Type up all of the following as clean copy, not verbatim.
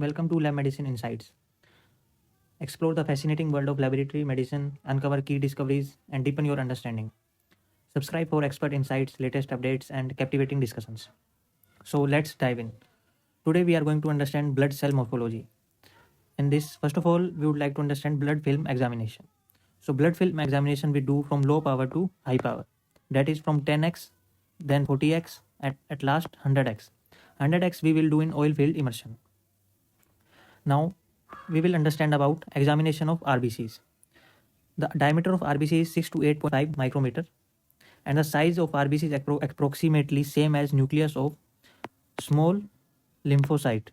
Welcome to LabMedicine Insights. Explore the fascinating world of laboratory medicine, uncover key discoveries, and deepen your understanding. Subscribe for expert insights, latest updates, and captivating discussions. So let's dive in. Today we are going to understand blood cell morphology. In this, first of all, we would like to understand blood film examination. So blood film examination we do from low power to high power. That is from 10x, then 40x, at last 100x. 100x we will do in oil field immersion. Now we will understand about examination of RBCs. The diameter of RBC is 6 to 8.5 micrometer, and the size of RBC is approximately same as nucleus of small lymphocyte.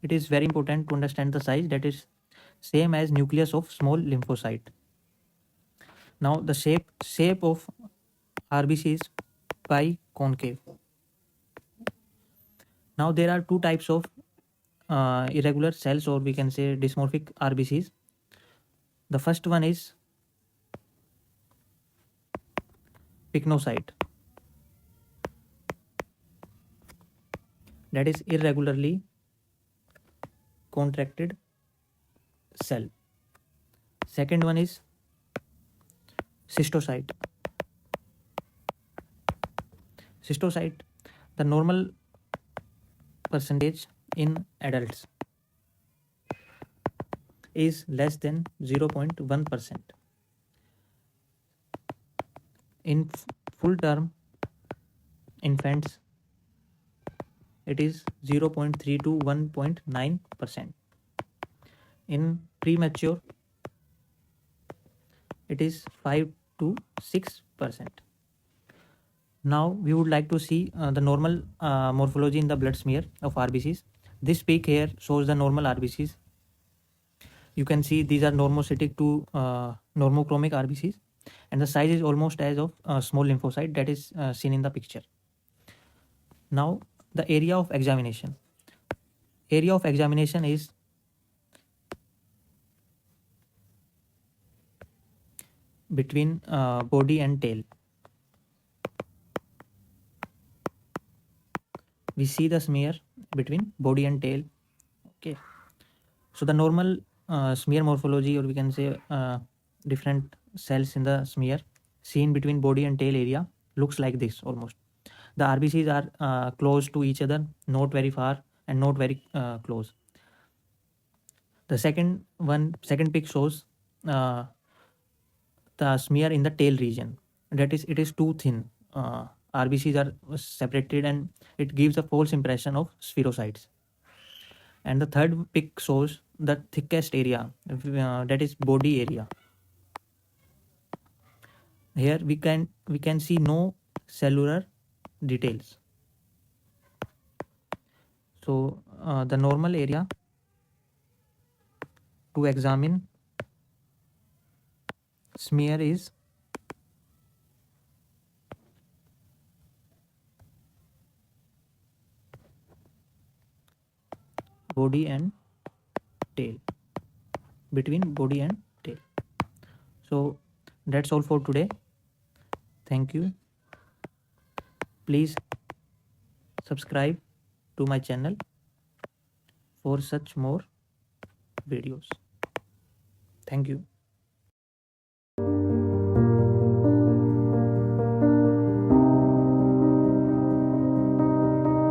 It is very important to understand the size, that is same as nucleus of small lymphocyte. Now the shape of RBC is biconcave. Now there are two types of irregular cells, or we can say dysmorphic RBCs. The first one is pycnocyte, that is irregularly contracted cell. Second one is cystocyte. Cystocyte, the normal percentage in adults is less than 0.1%. In full term infants, it is 0.3 to 1.9%. In premature, it is 5 to 6%. Now we would like to see the normal morphology in the blood smear of RBCs. This peak here shows the normal RBCs. You can see these are normocytic to normochromic RBCs, and the size is almost as of small lymphocyte, that is seen in the picture. Now the area of examination. Area of examination is between body and tail. We see the smear between body and tail. Okay, so the normal smear morphology, or we can say different cells in the smear seen between body and tail area, looks like this almost. The RBCs are close to each other, not very far and not very close. The second pic shows the smear in the tail region, that is, it is too thin. RBCs are separated and it gives a false impression of spherocytes. And the third pic shows the thickest area, that is body area. Here we can see no cellular details. So the normal area to examine smear is body and tail, between body and tail. So that's all for today. Thank you. Please subscribe to my channel for such more videos. Thank you.